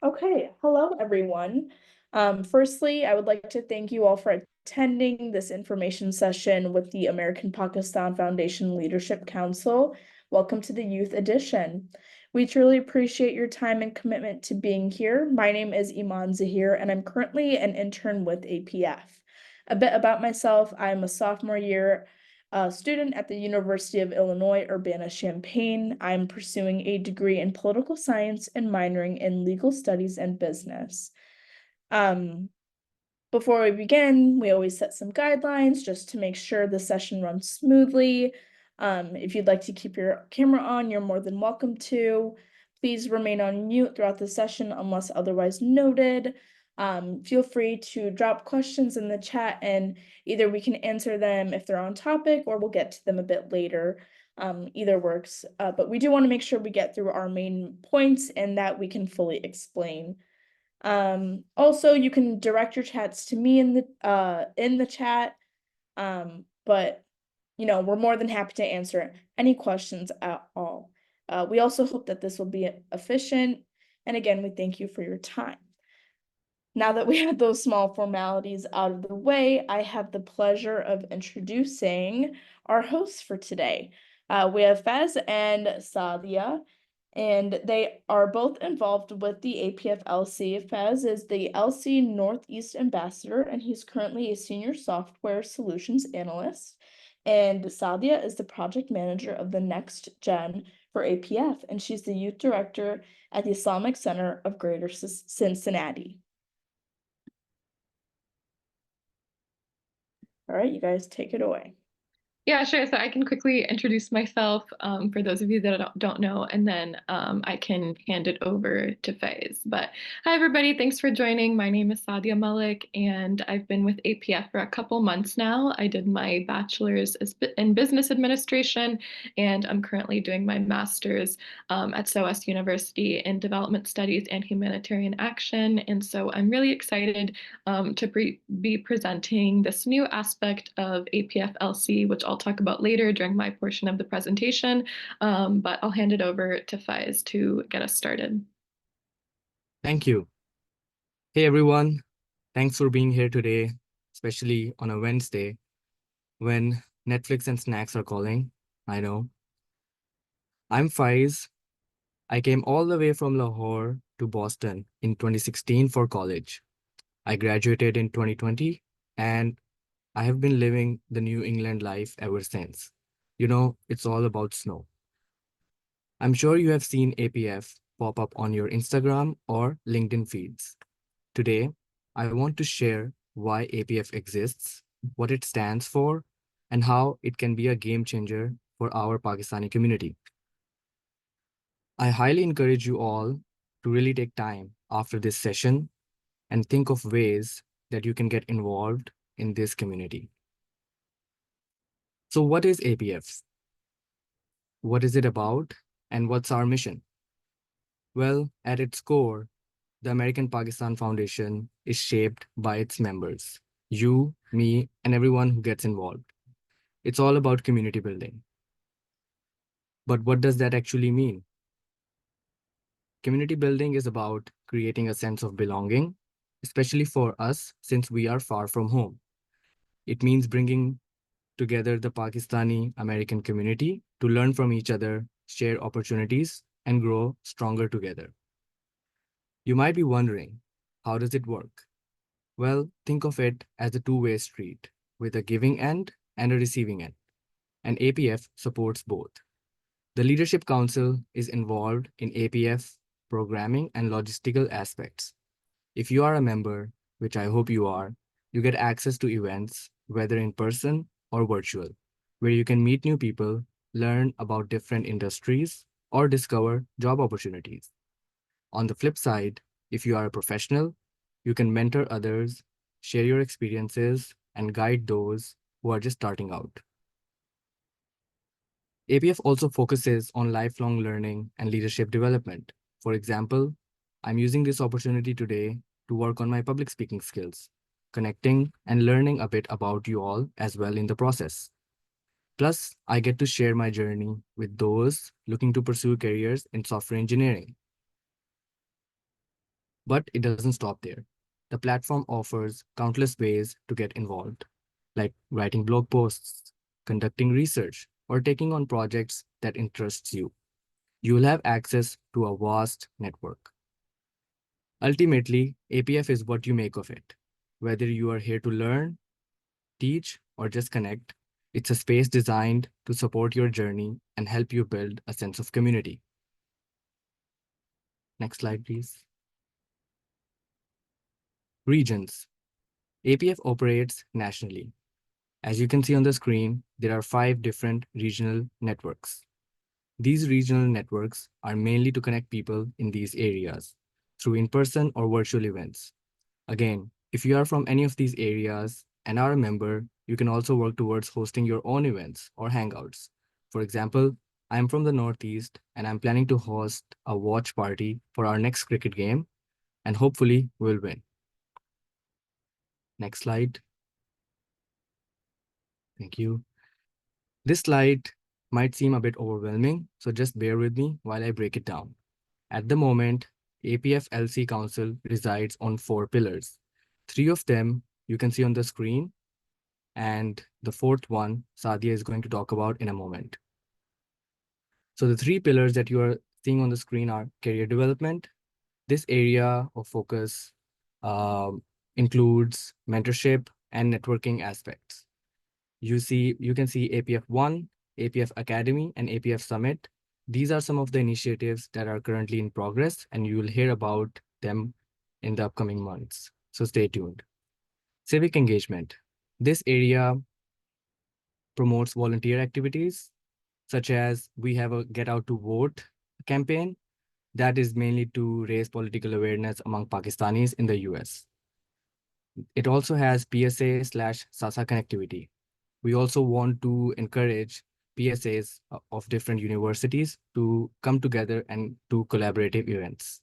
Okay, hello everyone. Firstly, I would like to thank you all for attending this information session with the American Pakistan Foundation Leadership Council. Welcome to the Youth Edition. We truly appreciate your time and commitment to being here. My name is Iman Zahir, and I'm currently an intern with APF. A bit about myself, I'm a sophomore year student at the University of Illinois, Urbana-Champaign. I'm pursuing a degree in political science and minoring in legal studies and business. Um, Before we begin, we always set some guidelines just to make sure the session runs smoothly. If you'd like to keep your camera on, you're more than welcome to. Please remain on mute throughout the session unless otherwise noted. Feel free to drop questions in the chat and either we can answer them if they're on topic or we'll get to them a bit later. Either works, but we do want to make sure we get through our main points and that we can fully explain. Also you can direct your chats to me in the chat. But we're more than happy to answer any questions at all. We also hope that this will be efficient. And again, we thank you for your time. Now that we have those small formalities out of the way, I have the pleasure of introducing our hosts for today. We have Faaiz and Sadia, and they are both involved with the APF LC. Faaiz is the LC Northeast Ambassador, and he's currently a Senior Software Solutions Analyst. And Sadia is the Project Manager of the Next Gen for APF, and she's the Youth Director at the Islamic Center of Greater Cincinnati. All right, you guys take it away. Yeah, sure. So I can quickly introduce myself for those of you that don't know, and then I can hand it over to Faaiz. But hi, everybody. Thanks for joining. My name is Sadia Malik, and I've been with APF for a couple months now. I did my bachelor's in business administration, and I'm currently doing my master's at SOAS University in development studies and humanitarian action. And so I'm really excited to be presenting this new aspect of APF LC, which I'll talk about later during my portion of the presentation, but I'll hand it over to Faaiz to get us started. Thank you. Hey everyone, thanks for being here today, especially on a Wednesday when Netflix and snacks are calling. I know. I'm Faaiz. I came all the way from Lahore to Boston in 2016 for college. I graduated in 2020 and I have been living the New England life ever since. It's all about snow. I'm sure you have seen APF pop up on your Instagram or LinkedIn feeds. Today, I want to share why APF exists, what it stands for, and how it can be a game changer for our Pakistani community. I highly encourage you all to really take time after this session and think of ways that you can get involved in this community. So what is APF? What is it about? And what's our mission? Well, at its core, the American Pakistan Foundation is shaped by its members, you, me, and everyone who gets involved. It's all about community building. But what does that actually mean? Community building is about creating a sense of belonging, especially for us since we are far from home. It means bringing together the Pakistani American community to learn from each other, share opportunities, and grow stronger together. You might be wondering, how does it work? Well, think of it as a two-way street with a giving end and a receiving end, and APF supports both. The Leadership Council is involved in APF programming and logistical aspects. If you are a member, which I hope you are, you get access to events, whether in person or virtual, where you can meet new people, learn about different industries, or discover job opportunities. On the flip side, if you are a professional, you can mentor others, share your experiences, and guide those who are just starting out. APF also focuses on lifelong learning and leadership development. For example, I'm using this opportunity today to work on my public speaking skills, connecting and learning a bit about you all as well in the process. Plus, I get to share my journey with those looking to pursue careers in software engineering. But it doesn't stop there. The platform offers countless ways to get involved, like writing blog posts, conducting research, or taking on projects that interests you. You will have access to a vast network. Ultimately, APF is what you make of it. Whether you are here to learn, teach, or just connect, it's a space designed to support your journey and help you build a sense of community. Next slide, please. Regions. APF operates nationally. As you can see on the screen, there are 5 different regional networks. These regional networks are mainly to connect people in these areas through in-person or virtual events. Again, if you are from any of these areas and are a member, you can also work towards hosting your own events or hangouts. For example, I'm from the Northeast and I'm planning to host a watch party for our next cricket game, and hopefully we'll win. Next slide. Thank you. This slide might seem a bit overwhelming, so just bear with me while I break it down. At the moment, APF LC Council resides on 4 pillars. 3 of them you can see on the screen, and the 4th one, Sadia is going to talk about in a moment. So the 3 pillars that you are seeing on the screen are career development. This area of focus includes mentorship and networking aspects. You can see APF 1, APF Academy, and APF Summit. These are some of the initiatives that are currently in progress, and you will hear about them in the upcoming months. So stay tuned. Civic engagement. This area promotes volunteer activities, such as we have a Get Out to Vote campaign that is mainly to raise political awareness among Pakistanis in the US. It also has PSA/SASA connectivity. We also want to encourage PSAs of different universities to come together and do collaborative events.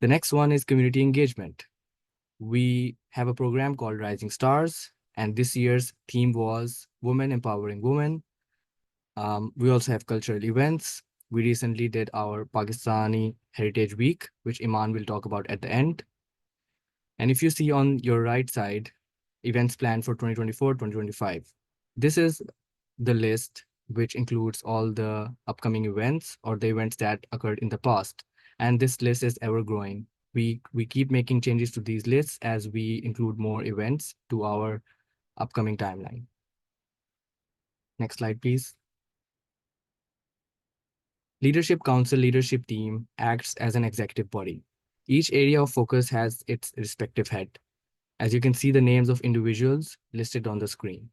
The next one is community engagement. We have a program called Rising Stars, and this year's theme was Women Empowering Women. We also have cultural events. We recently did our Pakistani Heritage Week, which Iman will talk about at the end. And if you see on your right side, events planned for 2024-2025. This is the list, which includes all the upcoming events or the events that occurred in the past. And this list is ever growing. We keep making changes to these lists as we include more events to our upcoming timeline. Next slide, please. Leadership Council leadership team acts as an executive body. Each area of focus has its respective head. As you can see the names of individuals listed on the screen.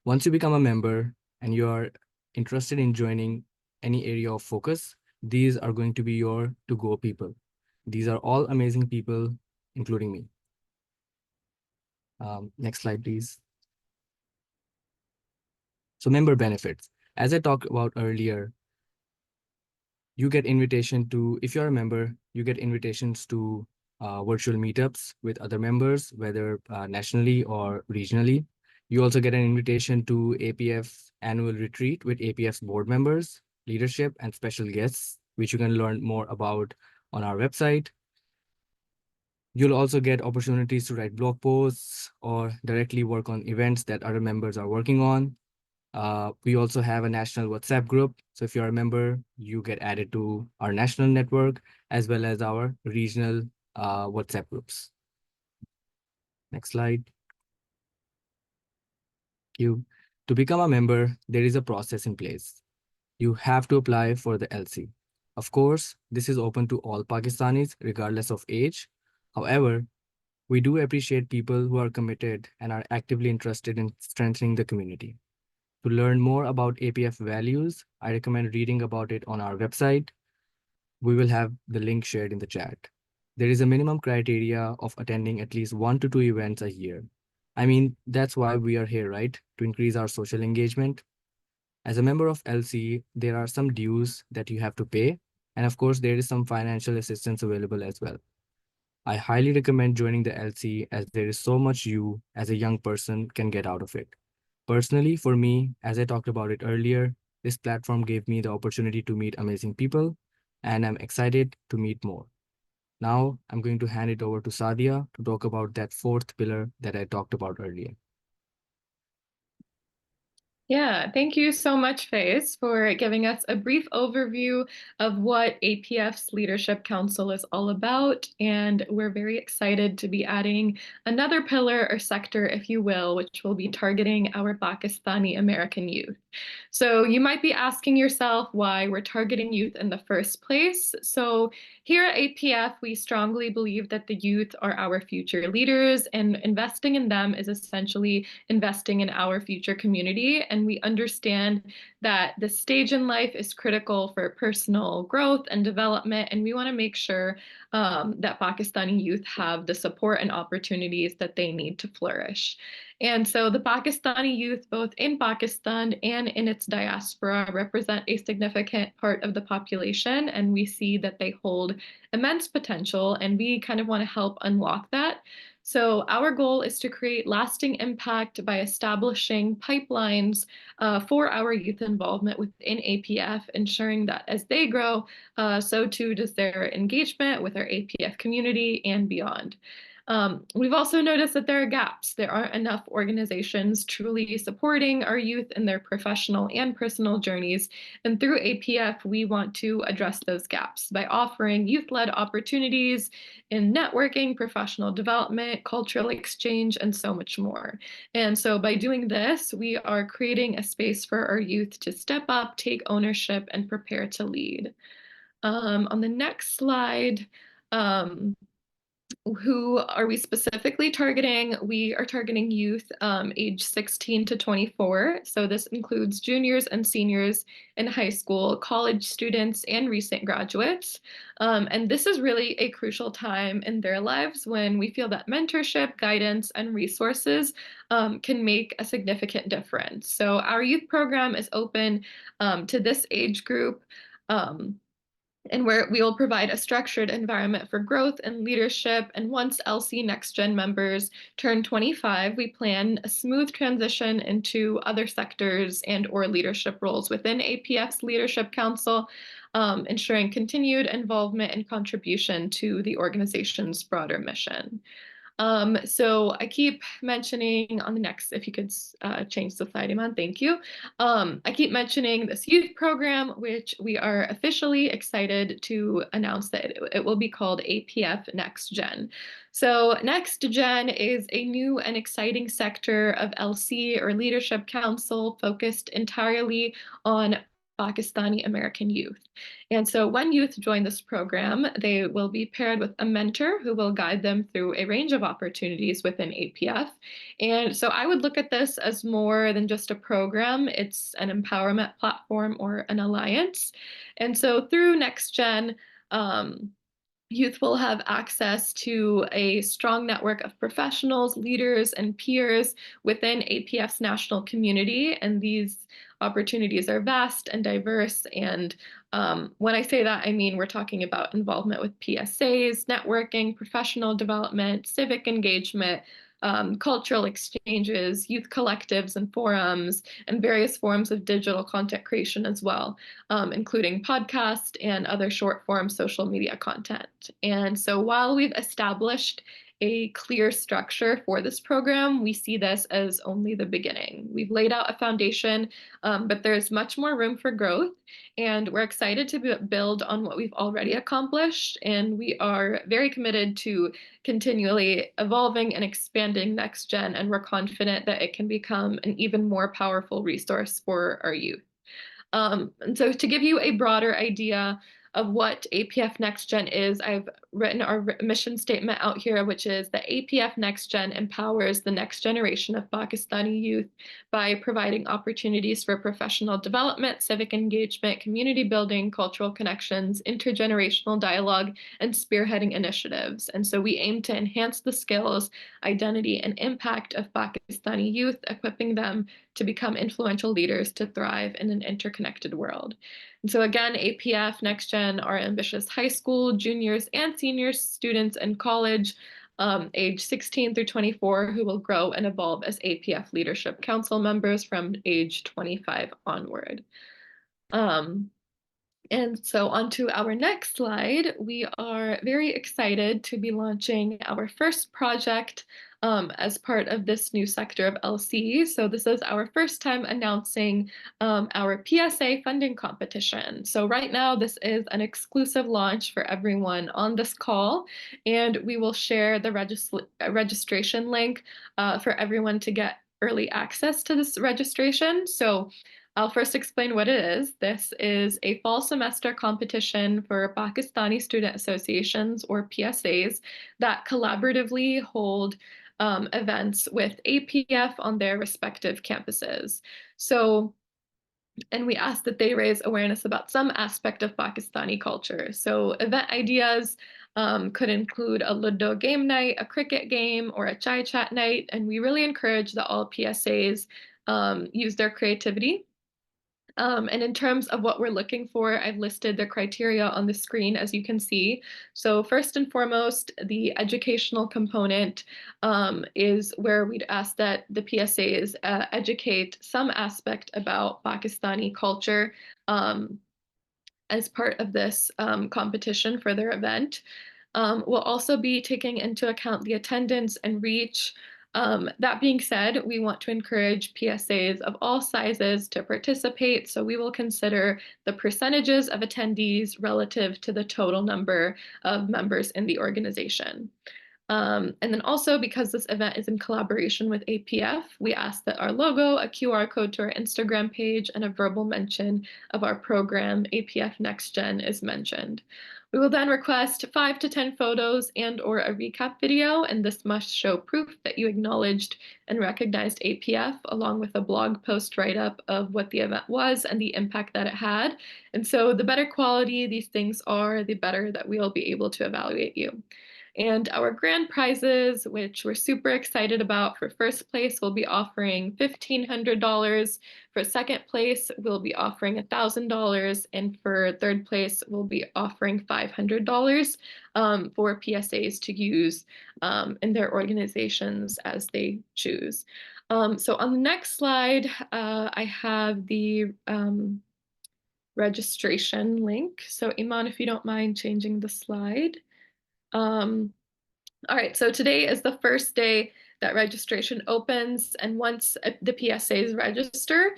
Once you become a member and you are interested in joining any area of focus, these are going to be your to-go people. These are all amazing people, including me. Next slide, please. So member benefits. As I talked about earlier, you get invitation to, if you're a member, you get invitations to virtual meetups with other members, whether nationally or regionally. You also get an invitation to APF's annual retreat with APF's board members, leadership, and special guests, which you can learn more about on our website. You'll also get opportunities to write blog posts or directly work on events that other members are working on. We also have a national WhatsApp group. So if you're a member, you get added to our national network as well as our regional WhatsApp groups. Next slide. To become a member, there is a process in place. You have to apply for the LC. Of course, this is open to all Pakistanis, regardless of age. However, we do appreciate people who are committed and are actively interested in strengthening the community. To learn more about APF values, I recommend reading about it on our website. We will have the link shared in the chat. There is a minimum criteria of attending at least 1 to 2 events a year. I mean, that's why we are here, right? To increase our social engagement. As a member of LC, there are some dues that you have to pay. And of course, there is some financial assistance available as well. I highly recommend joining the LC as there is so much you as a young person can get out of it. Personally, for me, as I talked about it earlier, this platform gave me the opportunity to meet amazing people, and I'm excited to meet more. Now I'm going to hand it over to Sadia to talk about that fourth pillar that I talked about earlier. Yeah, thank you so much, Faaiz, for giving us a brief overview of what APF's Leadership Council is all about. And we're very excited to be adding another pillar or sector, if you will, which will be targeting our Pakistani American youth. So you might be asking yourself why we're targeting youth in the first place. So here at APF, we strongly believe that the youth are our future leaders, and investing in them is essentially investing in our future community. And we understand that this stage in life is critical for personal growth and development. And we want to make sure that Pakistani youth have the support and opportunities that they need to flourish. And so the Pakistani youth, both in Pakistan and in its diaspora, represent a significant part of the population. And we see that they hold immense potential, and we kind of want to help unlock that. So our goal is to create lasting impact by establishing pipelines for our youth involvement within APF, ensuring that as they grow, so too does their engagement with our APF community and beyond. We've also noticed that there are gaps. There aren't enough organizations truly supporting our youth in their professional and personal journeys. And through APF, we want to address those gaps by offering youth-led opportunities in networking, professional development, cultural exchange, and so much more. And so by doing this, we are creating a space for our youth to step up, take ownership, and prepare to lead. On the next slide, who are we specifically targeting? We are targeting youth age 16 to 24. So this includes juniors and seniors in high school, college students, and recent graduates. And this is really a crucial time in their lives when we feel that mentorship, guidance, and resources can make a significant difference. So our youth program is open to this age group. And where we will provide a structured environment for growth and leadership. And once LC Next Gen members turn 25, we plan a smooth transition into other sectors and or leadership roles within APF's Leadership Council, ensuring continued involvement and contribution to the organization's broader mission. So I keep mentioning on the next, if you could change the slide, Iman, thank you. I keep mentioning this youth program, which we are officially excited to announce that it will be called APF Next Gen. So Next Gen is a new and exciting sector of LC or Leadership Council focused entirely on Pakistani American youth. And so when youth join this program, they will be paired with a mentor who will guide them through a range of opportunities within APF. And so I would look at this as more than just a program. It's an empowerment platform or an alliance. And so through NextGen, youth will have access to a strong network of professionals, leaders, and peers within APF's national community. And these opportunities are vast and diverse. And when I say that, I mean we're talking about involvement with PSAs, networking, professional development, civic engagement, cultural exchanges, youth collectives and forums, and various forms of digital content creation as well, including podcast and other short form social media content. And so while we've established a clear structure for this program, we see this as only the beginning. We've laid out a foundation, but there's much more room for growth, and we're excited to build on what we've already accomplished, and we are very committed to continually evolving and expanding NextGen, and we're confident that it can become an even more powerful resource for our youth. And so to give you a broader idea of what APF NextGen is, I've written our mission statement out here, which is that APF NextGen empowers the next generation of Pakistani youth by providing opportunities for professional development, civic engagement, community building, cultural connections, intergenerational dialogue, and spearheading initiatives. And so we aim to enhance the skills, identity, and impact of Pakistani youth, equipping them to become influential leaders to thrive in an interconnected world. And so again, APF NextGen are ambitious high school, juniors, and seniors students in college, age 16 through 24, who will grow and evolve as APF Leadership Council members from age 25 onward. And so on to our next slide, we are very excited to be launching our first project as part of this new sector of LC. So this is our first time announcing our PSA funding competition. So right now, this is an exclusive launch for everyone on this call, and we will share the registration link for everyone to get early access to this registration. So I'll first explain what it is. This is a fall semester competition for Pakistani student associations, or PSAs, that collaboratively hold events with APF on their respective campuses. So, and we ask that they raise awareness about some aspect of Pakistani culture. So event ideas could include a Ludo game night, a cricket game, or a chai chat night. And we really encourage that all PSAs use their creativity. And in terms of what we're looking for, I've listed the criteria on the screen, as you can see. So first and foremost, the educational component is where we'd ask that the PSAs educate some aspect about Pakistani culture as part of this competition for their event. We'll also be taking into account the attendance and reach. That being said, we want to encourage PSAs of all sizes to participate, so we will consider the percentages of attendees relative to the total number of members in the organization. And then also, because this event is in collaboration with APF, we ask that our logo, a QR code to our Instagram page, and a verbal mention of our program, APF Next Gen, is mentioned. We will then request 5 to 10 photos and/or a recap video, and this must show proof that you acknowledged and recognized APF, along with a blog post write-up of what the event was and the impact that it had. And so the better quality these things are, the better that we'll be able to evaluate you. And our grand prizes, which we're super excited about, for first place, we'll be offering $1,500. For second place, we'll be offering $1,000. And for third place, we'll be offering $500 for PSAs to use in their organizations as they choose. So on the next slide, I have the registration link. So Iman, if you don't mind changing the slide. All right, so today is the first day that registration opens, and once the PSAs register,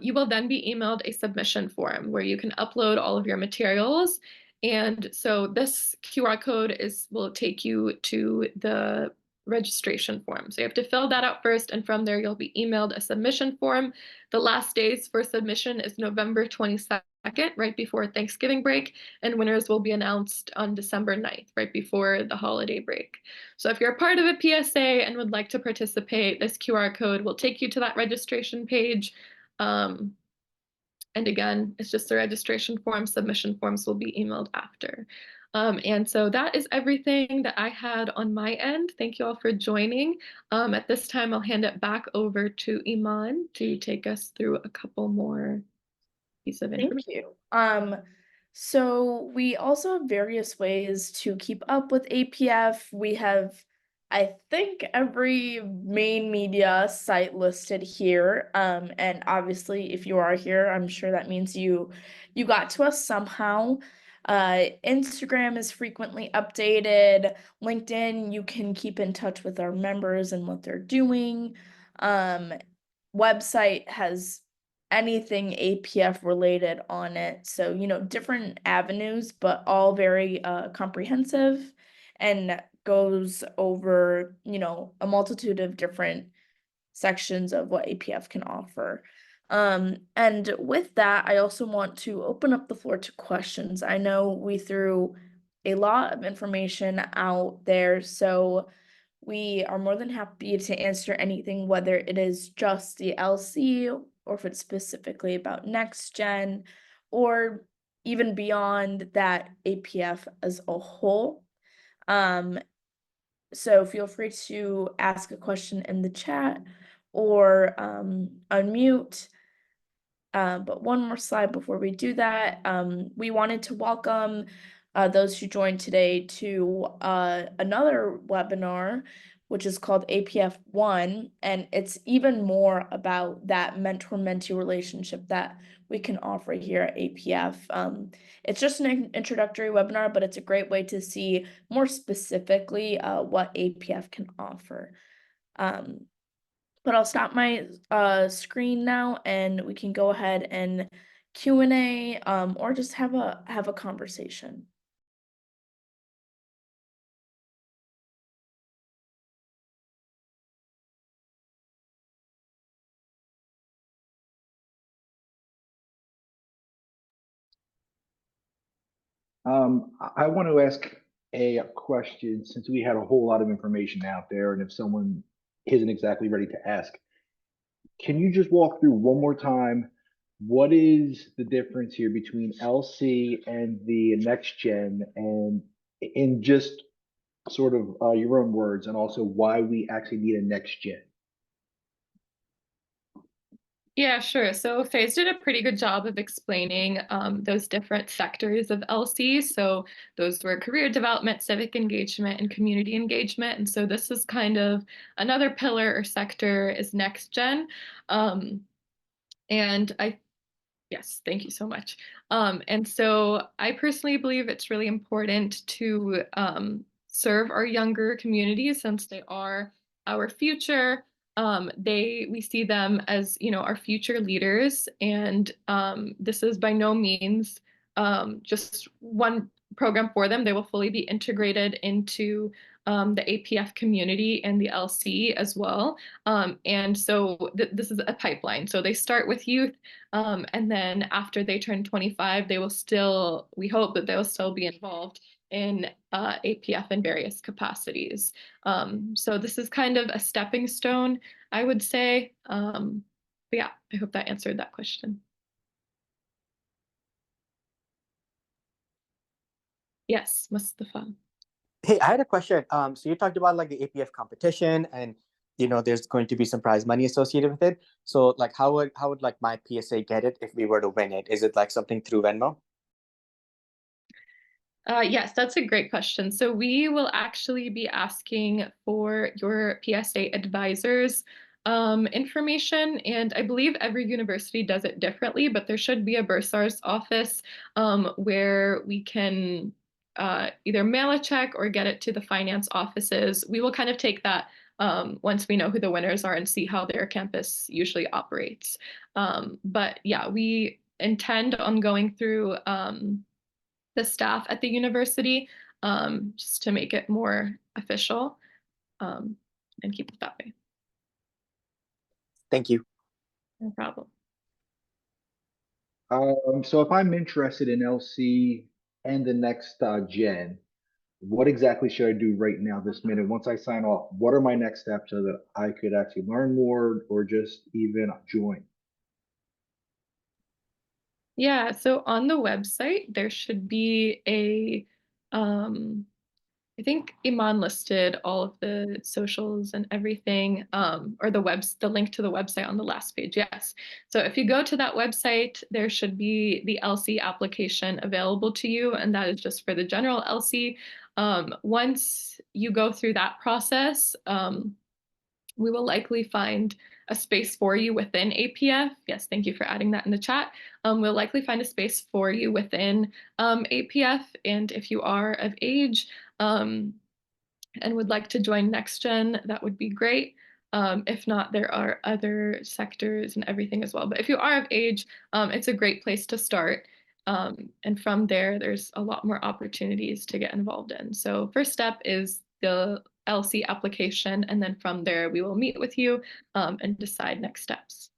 you will then be emailed a submission form where you can upload all of your materials. And so this QR code will take you to the registration form. So you have to fill that out first, and from there you'll be emailed a submission form. The last days for submission is November 22nd, right before Thanksgiving break, and winners will be announced on December 9th, right before the holiday break. So if you're a part of a PSA and would like to participate, this QR code will take you to that registration page. And again, it's just the registration form. Submission forms will be emailed after. And so that is everything that I had on my end. Thank you all for joining. At this time, I'll hand it back over to Iman to take us through a couple more pieces of information. Thank you. So we also have various ways to keep up with APF. We have, I think, every main media site listed here. And obviously, if you are here, I'm sure that means you got to us somehow. Instagram is frequently updated. LinkedIn, you can keep in touch with our members and what they're doing. Website has anything APF related on it. So, different avenues, but all very comprehensive and goes over, a multitude of different sections of what APF can offer. And with that, I also want to open up the floor to questions. I know we threw a lot of information out there, so we are more than happy to answer anything, whether it is just the LC or if it's specifically about Next Gen or even beyond that, APF as a whole. So feel free to ask a question in the chat or unmute. But one more slide before we do that. We wanted to welcome those who joined today to another webinar which is called APF 1, and it's even more about that mentor-mentee relationship that we can offer here at APF. It's just an introductory webinar, but it's a great way to see more specifically what APF can offer. But I'll stop my screen now, and we can go ahead and Q&A or just have a conversation. I want to ask a question since we had a whole lot of information out there, and if someone isn't exactly ready to ask, can you just walk through one more time what is the difference here between LC and the next gen, and in just sort of your own words, and also why we actually need a next gen? Yeah, sure. So Faaiz did a pretty good job of explaining those different sectors of LC. So those were career development, civic engagement, and community engagement. And so this is kind of another pillar or sector is next gen. Yes, thank you so much. And so I personally believe it's really important to serve our younger communities since they are our future. We see them as, our future leaders, and this is by no means just one program for them. They will fully be integrated into the APF community and the LC as well. And so this is a pipeline. So they start with youth, and then after they turn 25, we hope that they will still be involved in APF in various capacities. So this is kind of a stepping stone, I would say. But yeah, I hope that answered that question. Yes, Mustafa. Hey, I had a question. So you talked about like the APF competition, and there's going to be some prize money associated with it. So like how would like my PSA get it if we were to win it? Is it like something through Venmo? Yes, that's a great question. So we will actually be asking for your PSA advisors information, and I believe every university does it differently, but there should be a bursar's office where we can either mail a check or get it to the finance offices. We will kind of take that once we know who the winners are and see how their campus usually operates. But yeah, we intend on going through the staff at the university just to make it more official and keep it that way. Thank you. No problem. So if I'm interested in LC and the next gen, what exactly should I do right now, this minute? Once I sign off, what are my next steps so that I could actually learn more or just even join? Yeah, so on the website, there should be I think Iman listed all of the socials and everything, or the link to the website on the last page. Yes. So if you go to that website, there should be the LC application available to you, and that is just for the general LC. Once you go through that process, we will likely find a space for you within APF. Yes, thank you for adding that in the chat. We'll likely find a space for you within APF. And if you are of age and would like to join NextGen, that would be great. If not, there are other sectors and everything as well. But if you are of age, it's a great place to start. And from there, there's a lot more opportunities to get involved in. So first step is the LC application, and then from there we will meet with you and decide next steps.